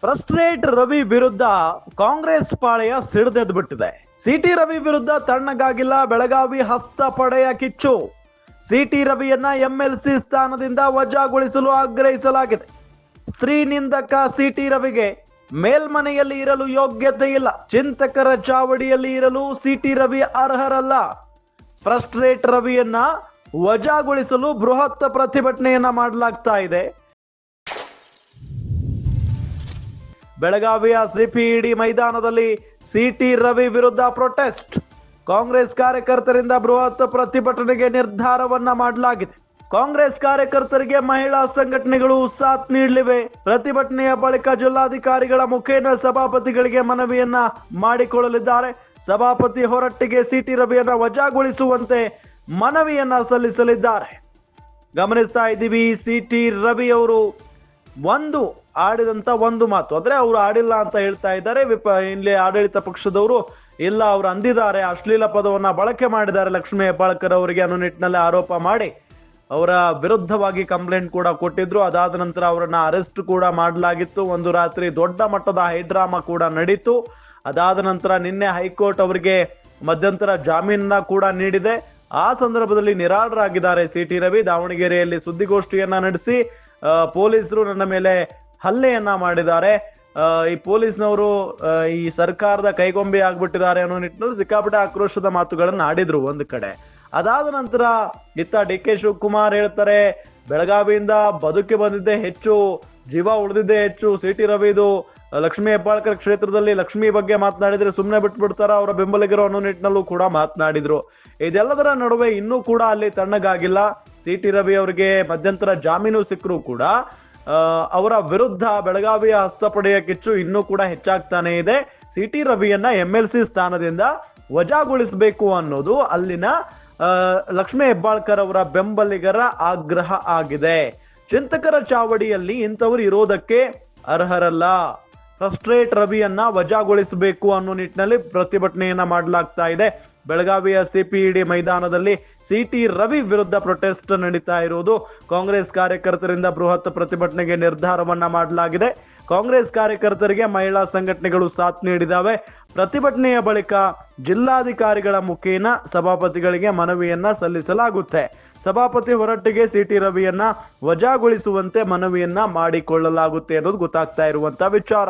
Frustrate Ravi ವಿರುದ್ಧ ಕಾಂಗ್ರೆಸ್ ಪಾಳೆಯ ಸಿಡಿದೆದ್ದು ಬಿಟ್ಟಿದೆ. City Ravi ವಿರುದ್ಧ ತಣ್ಣಗಾಗಿಲ್ಲ ಬೆಳಗಾವಿ ಹಸ್ತಪಡೆಯ ಕಿಚ್ಚು. ಸಿಟಿ ರವಿಯನ್ನ ಎಂಎಲ್ಸಿ ಸ್ಥಾನದಿಂದ ವಜಾಗೊಳಿಸಲು ಆಗ್ರಹಿಸಲಾಗಿದೆ. ಸ್ತ್ರೀ ನಿಂದಕ ಸಿಟಿ ರವಿಗೆ ಮೇಲ್ಮನೆಯಲ್ಲಿ ಇರಲು ಯೋಗ್ಯತೆ ಇಲ್ಲ. ಚಿಂತಕರ ಚಾವಡಿಯಲ್ಲಿ ಇರಲು ಸಿಟಿ ರವಿ ಅರ್ಹರಲ್ಲ. ಫ್ರಸ್ಟ್ರೇಟ್ ರವಿಯನ್ನ ವಜಾಗೊಳಿಸಲು ಬೃಹತ್ ಪ್ರತಿಭಟನೆಯನ್ನ ಮಾಡಲಾಗ್ತಾ ಇದೆ. ಬೆಳಗಾವಿಯ ಸಿಪಿಇಡಿ ಮೈದಾನದಲ್ಲಿ ಸಿಟಿ ರವಿ ವಿರುದ್ಧ ಪ್ರೊಟೆಸ್ಟ್. ಕಾಂಗ್ರೆಸ್ ಕಾರ್ಯಕರ್ತರಿಂದ ಬೃಹತ್ ಪ್ರತಿಭಟನೆಗೆ ನಿರ್ಧಾರವನ್ನ ಮಾಡಲಾಗಿದೆ. ಕಾಂಗ್ರೆಸ್ ಕಾರ್ಯಕರ್ತರಿಗೆ ಮಹಿಳಾ ಸಂಘಟನೆಗಳು ಸಾಥ್ ನೀಡಲಿವೆ. ಪ್ರತಿಭಟನೆಯ ಬಳಿಕ ಜಿಲ್ಲಾಧಿಕಾರಿಗಳ ಮುಖೇನ ಸಭಾಪತಿಗಳಿಗೆ ಮನವಿಯನ್ನ ಮಾಡಿಕೊಳ್ಳಲಿದ್ದಾರೆ. ಸಭಾಪತಿ ಹೊರಟ್ಟಿಗೆ ಸಿಟಿ ರವಿಯನ್ನ ವಜಾಗೊಳಿಸುವಂತೆ ಮನವಿಯನ್ನ ಸಲ್ಲಿಸಲಿದ್ದಾರೆ. ಗಮನಿಸ್ತಾ ಇದ್ದೀವಿ, ಸಿಟಿ ರವಿ ಅವರು ಆಡಿದಂತ ಒಂದು ಮಾತು, ಅಂದ್ರೆ ಅವರು ಆಡಿಲ್ಲ ಅಂತ ಹೇಳ್ತಾ ಇದ್ದಾರೆ. ಇಲ್ಲಿ ಆಡಳಿತ ಪಕ್ಷದವರು ಇಲ್ಲ, ಅವರು ಅಂದಿದ್ದಾರೆ, ಅಶ್ಲೀಲ ಪದವನ್ನ ಬಳಕೆ ಮಾಡಿದ್ದಾರೆ ಲಕ್ಷ್ಮೀ ಹೆಬ್ಬಾಳ್ಕರ್ ಅವರಿಗೆ ಅನ್ನೋ ನಿಟ್ಟಿನಲ್ಲಿ ಆರೋಪ ಮಾಡಿ ಅವರ ವಿರುದ್ಧವಾಗಿ ಕಂಪ್ಲೇಂಟ್ ಕೂಡ ಕೊಟ್ಟಿದ್ರು. ಅದಾದ ನಂತರ ಅವರನ್ನ ಅರೆಸ್ಟ್ ಕೂಡ ಮಾಡಲಾಗಿತ್ತು. ಒಂದು ರಾತ್ರಿ ದೊಡ್ಡ ಮಟ್ಟದ ಹೈಡ್ರಾಮಾ ಕೂಡ ನಡೀತು. ಅದಾದ ನಂತರ ನಿನ್ನೆ ಹೈಕೋರ್ಟ್ ಅವರಿಗೆ ಮಧ್ಯಂತರ ಜಾಮೀನನ್ನ ಕೂಡ ನೀಡಿದೆ. ಆ ಸಂದರ್ಭದಲ್ಲಿ ನಿರಾಳರಾಗಿದ್ದಾರೆ ಸಿಟಿ ರವಿ. ದಾವಣಗೆರೆಯಲ್ಲಿ ಸುದ್ದಿಗೋಷ್ಠಿಯನ್ನ ನಡೆಸಿ ಪೊಲೀಸರು ನನ್ನ ಮೇಲೆ ಹಲ್ಲೆಯನ್ನ ಮಾಡಿದ್ದಾರೆ, ಈ ಪೊಲೀಸ್ನವರು ಈ ಸರ್ಕಾರದ ಕೈಗೊಂಬೆ ಆಗ್ಬಿಟ್ಟಿದ್ದಾರೆ ಅನ್ನೋ ನಿಟ್ಟಿನಲ್ಲಿ ಸಿಕ್ಕಾಪಟ್ಟೆ ಆಕ್ರೋಶದ ಮಾತುಗಳನ್ನ ಆಡಿದ್ರು ಒಂದು ಕಡೆ. ಅದಾದ ನಂತರ ಇತ್ತ ಡಿ ಕೆ ಶಿವಕುಮಾರ್ ಹೇಳ್ತಾರೆ, ಬೆಳಗಾವಿಯಿಂದ ಬದುಕಿ ಬಂದಿದ್ದೆ ಹೆಚ್ಚು, ಜೀವ ಉಳಿದಿದ್ದೇ ಹೆಚ್ಚು. ಸಿಟಿ ರವಿದು ಲಕ್ಷ್ಮೀ ಹೆಬ್ಬಾಳ್ಕರ್ ಕ್ಷೇತ್ರದಲ್ಲಿ ಲಕ್ಷ್ಮಿ ಬಗ್ಗೆ ಮಾತನಾಡಿದ್ರೆ ಸುಮ್ಮನೆ ಬಿಟ್ಬಿಡ್ತಾರ ಅವರ ಬೆಂಬಲಿಗರು ಅನ್ನೋ ನಿಟ್ಟಿನಲ್ಲೂ ಕೂಡ ಮಾತನಾಡಿದ್ರು. ಇದೆಲ್ಲದರ ನಡುವೆ ಇನ್ನೂ ಕೂಡ ಅಲ್ಲಿ ತಣ್ಣಗಾಗಿಲ್ಲ. ಸಿಟಿ ರವಿ ಅವರಿಗೆ ಮಧ್ಯಂತರ ಜಾಮೀನು ಸಿಕ್ಕರೂ ಕೂಡ ಅವರ ವಿರುದ್ಧ ಬೆಳಗಾವಿಯ ಹಸ್ತಪಡೆಯ ಕಿಚ್ಚು ಇನ್ನೂ ಕೂಡ ಹೆಚ್ಚಾಗ್ತಾನೆ ಇದೆ. ಸಿಟಿ ರವಿಯನ್ನ ಎಂಎಲ್ಸಿ ಸ್ಥಾನದಿಂದ ವಜಾಗೊಳಿಸಬೇಕು ಅನ್ನೋದು ಅಲ್ಲಿನ ಲಕ್ಷ್ಮೀ ಹೆಬ್ಬಾಳ್ಕರ್ ಅವರ ಬೆಂಬಲಿಗರ ಆಗ್ರಹ ಆಗಿದೆ. ಚಿಂತಕರ ಚಾವಡಿಯಲ್ಲಿ ಇಂಥವರು ಇರೋದಕ್ಕೆ ಅರ್ಹರಲ್ಲ. ಫ್ರಸ್ಟ್ರೇಟ್ ರವಿಯನ್ನ ವಜಾಗೊಳಿಸಬೇಕು ಅನ್ನೋ ನಿಟ್ಟಿನಲ್ಲಿ ಪ್ರತಿಭಟನೆಯನ್ನ ಮಾಡಲಾಗ್ತಾ ಇದೆ. ಬೆಳಗಾವಿಯ ಸಿಪಿಇಡಿ ಮೈದಾನದಲ್ಲಿ ಸಿಟಿ ರವಿ ವಿರುದ್ಧ ಪ್ರೊಟೆಸ್ಟ್ ನಡೀತಾ ಇರುವುದು. ಕಾಂಗ್ರೆಸ್ ಕಾರ್ಯಕರ್ತರಿಂದ ಬೃಹತ್ ಪ್ರತಿಭಟನೆಗೆ ನಿರ್ಧಾರವನ್ನ ಮಾಡಲಾಗಿದೆ. ಕಾಂಗ್ರೆಸ್ ಕಾರ್ಯಕರ್ತರಿಗೆ ಮಹಿಳಾ ಸಂಘಟನೆಗಳು ಸಾಥ್ ನೀಡಿದಾವೆ. ಪ್ರತಿಭಟನೆಯ ಬಳಿಕ ಜಿಲ್ಲಾಧಿಕಾರಿಗಳ ಮುಖೇನ ಸಭಾಪತಿಗಳಿಗೆ ಮನವಿಯನ್ನ ಸಲ್ಲಿಸಲಾಗುತ್ತೆ. ಸಭಾಪತಿ ಹೊರಟ್ಟಿಗೆ ಸಿಟಿ ರವಿಯನ್ನ ವಜಾಗೊಳಿಸುವಂತೆ ಮನವಿಯನ್ನ ಮಾಡಿಕೊಳ್ಳಲಾಗುತ್ತೆ ಅನ್ನೋದು ಗೊತ್ತಾಗ್ತಾ ಇರುವಂತ ವಿಚಾರ.